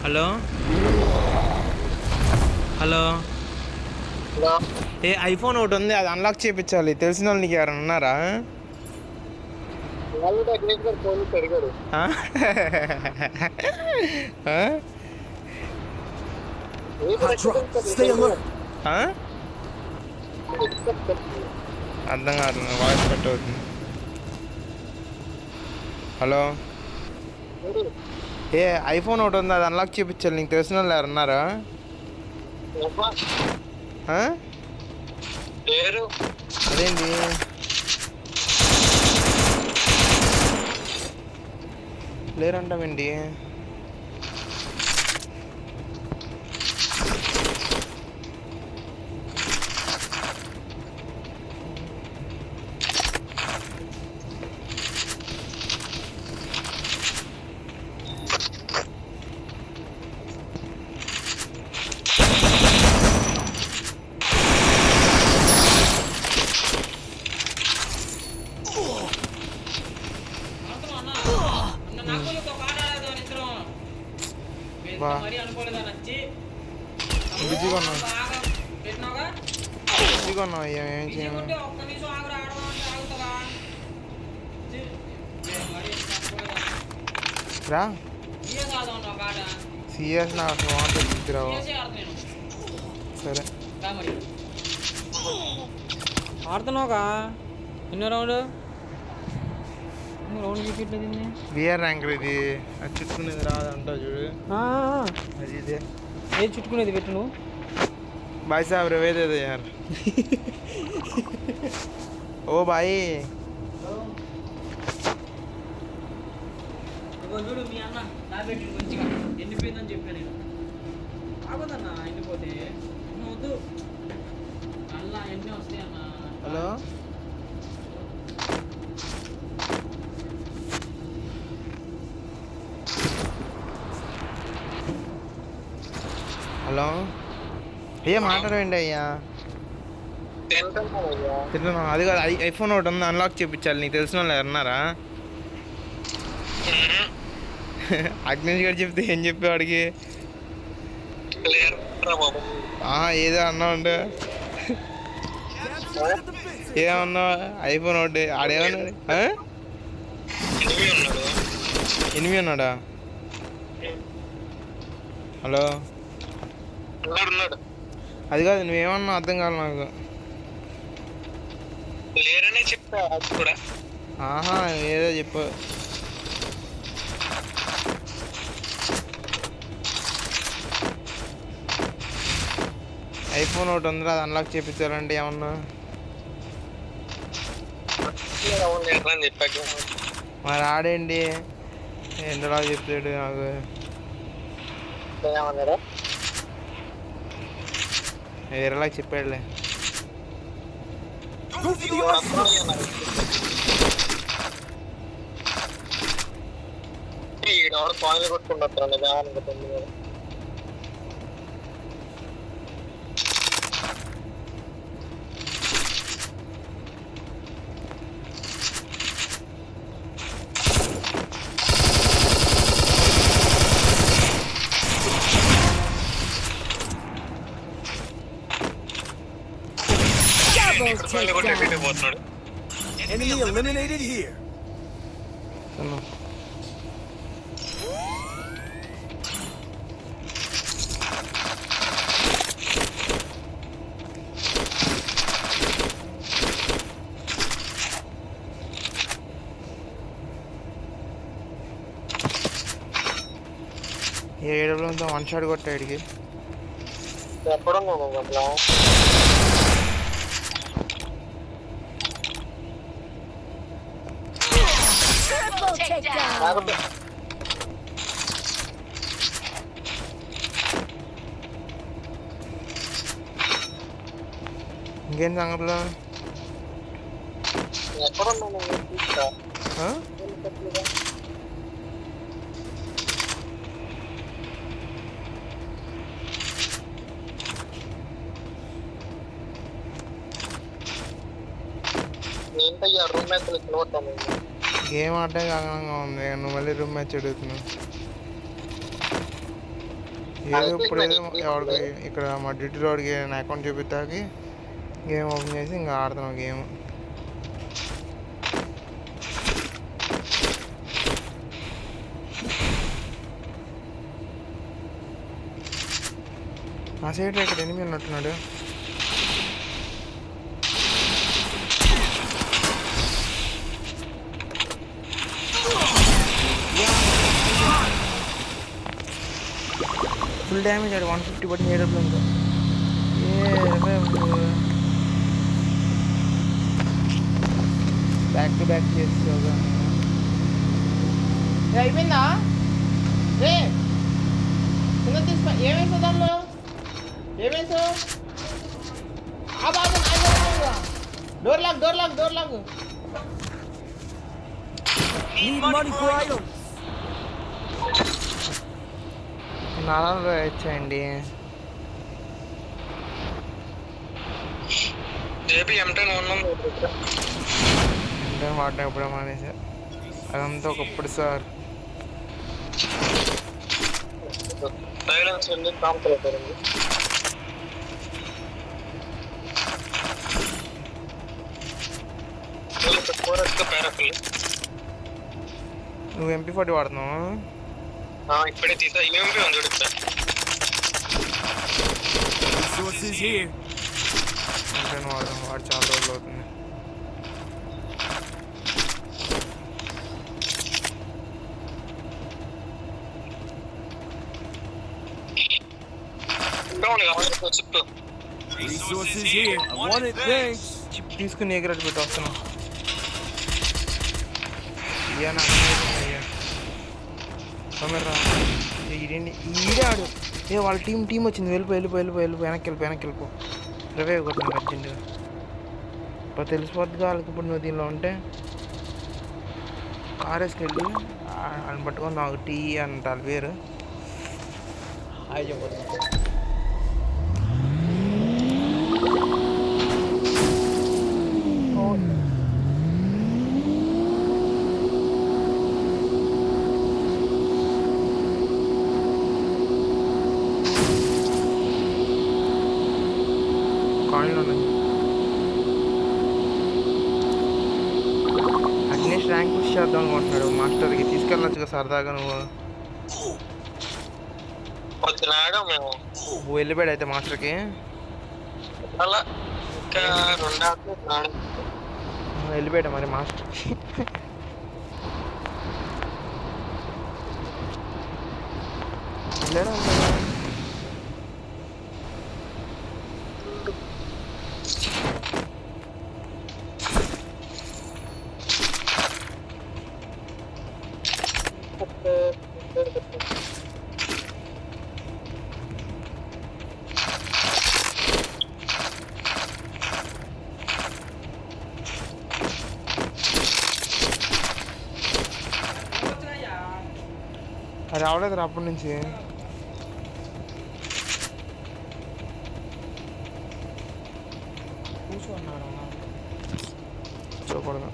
Hello hello ఏ iPhone ఒకటి ఉంది, అది అన్లాక్ చేయించాలి. తెలిసిన వాళ్ళు నీకు ఎవరైనా ఉన్నారా? ఆ? ఆ? ఆ? అర్థం కాదు, వాయిస్ కట్ అవుతుంది. హలో ఏ ఐఫోన్ ఒకటి ఉంది, అది అన్లాక్ చేయించాలి. నీకు తెలిసిన వాళ్ళు ఎవరు ఉన్నారా? అదేంటి లేరంటావేంటి? బిజీగా ఉన్నావు, ఏం చేయను. రా సిఎస్ నా తీసుకురావు. సరే ఆడుతున్నావుగా ఎన్నో రౌండ్ బిఆర్ ర్యాంకర్ ఇది. అది చుట్టుకునేది రాదు అంటావు చూడు, అది ఇదే. ఏది చుట్టుకునేది పెట్టు నువ్వు. भाई साहब रवे दे दे यार. ओ भाई చూడు మీ అన్న దాబెట్టి మంచిగా ఎండిపోయిందని చెప్పాను నేను. ఆగదన్నా ఎండిపోతే వద్దు, అలా ఎన్ని వస్తాయి అన్న. హలో హలో అయ్యా మాట్లాడండి అయ్యా. తింటున్నా. అది కాదు, ఐఫోన్ ఒకటి ఉంది, అన్లాక్ చేయించాలి. నీకు తెలిసిన వాళ్ళు ఎవరున్నారా? అగ్నేష్ గారు చెప్తే ఏం చెప్పేవాడికి? ఏదో అన్నా ఉండు. ఏమన్నావు? ఐఫోన్ ఒకటి ఆడేమన్నాడు? 8 ఉన్నాడా? హలో అది కాదు, నువ్వేమన్నా అర్థం కాదు నాకు. ఆహా ఏదో చెప్పు. ఐఫోన్ ఒకటి ఉందిరా, అది అన్లాక్ చేయించాలంటే ఏమన్నా మరి ఆడేంటి ఏంటలా చెప్తాడు నాకు. వేరేలా చెప్పాడులే. Enemy eliminated here. ఏడలో వన్ షాట్ కొట్టాడికి. ఇంకేం సంగతిలో? గేమ్ ఆడటం కారణంగా ఉంది, నువ్వు మళ్ళీ రూమ్ మ్యాచ్ అడుగుతున్నావు. ఏదో ఇప్పుడు ఏదో ఎవరికి ఇక్కడ మా డ్యూటీలో వాడికి నా అకౌంట్ చూపిస్తాకి గేమ్ ఓపెన్ చేసి ఇంకా ఆడుతున్నాం గేమ్. ఆ సైడ్ ఇక్కడ ఎనిమిది ఉన్నట్టున్నాడు. ఫుల్ డ్యామేజ్ ఆడు 150 పట్టింది ఏడబ్లు ఇంకా. బ్యాక్ టు బ్యాక్ చేస్తావుగా. అయిపోయిందా రే కింద తీసుకో. ఏమేసావు దానిలో? ఏమేసావు? ఆ బాబు door lock door lock door lock. Need money for items. నాలుగు వచ్చాయండి. M10 వాడినా ఎప్పుడే మానేసా. అదంతా ఒకప్పుడు సార్. సైలెన్స్ ఉంది కాంప్లైంట్. నువ్వు MP40 వాడుతున్నావు? ఇప్పుడే తీసా. ఏమి ఉంది చూడు. Resources here. వాడు చాలా రోజులు అవుతుంది. Resources here. I want it, thanks. Chip తీసుకుని ఎగిరెట్ పెట్టి వస్తున్నాం. అయ్యా నా అయ్యా తొమ్మిది ఈడే ఆడు. వాళ్ళ టీం వచ్చింది. వెళ్ళిపో వెనక్కి వెళ్ళిపో. రవే కొట్టిన అర్జెంటుగా ఇప్పుడు తెలిసిపోద్ది వాళ్ళకి. ఇప్పుడు నువ్వు దీనిలో ఉంటే కార్ వేసుకెళ్ళి అని పట్టుకొని నాకు టీ అంటారు పేరు. అగ్నేష్ ర్యాంక్ పుష్ చేద్దాం అనుకుంటున్నాడు. మాస్టర్కి తీసుకెళ్ళొచ్చుగా సరదాగా. నువ్వు వెళ్ళిపోయాడు అయితే మాస్టర్కి. వెళ్ళిపోయాడు మరి మాస్టర్కి. వెళ్ళాడు. అది రావలేదు అప్పటి నుంచి. కూర్చోకూడదు.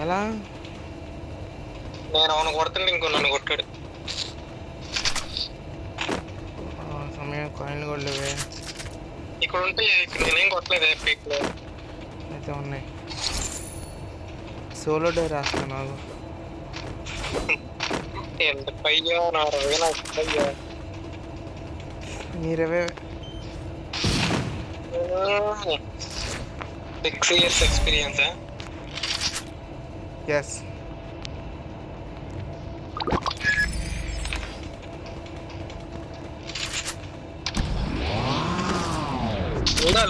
ఎలా? నేను అవును కొడుతుంటే ఇంకో నన్ను కొట్టాడు. సమయం కాయిన్లు కూడా లేవే ఇక్కడ ఉంటే. ఇక్కడ నేనేం కొట్టలేదు. అయితే ఉన్నాయి. సోలో డే రాస్తాను నాకు. ఎంత పయ్యా నా రవేనా పయ్యా. మీరవే 6 years experience. ఎస్.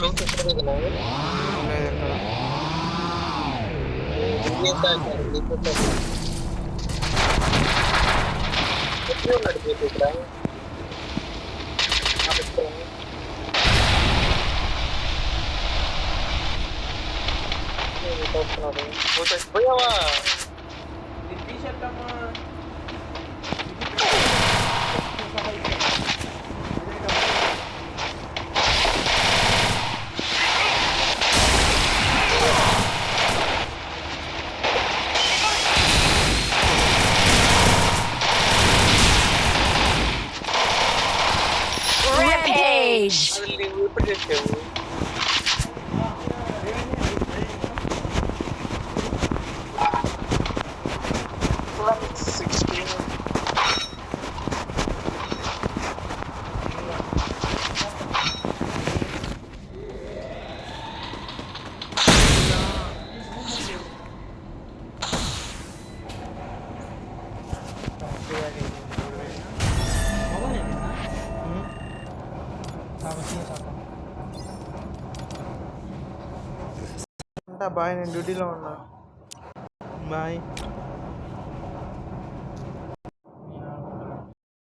లోన్ లేదు ఎక్కడ. పోయావా? టాటా బాయ్, నేను డ్యూటీలో ఉన్నా. బాయ్.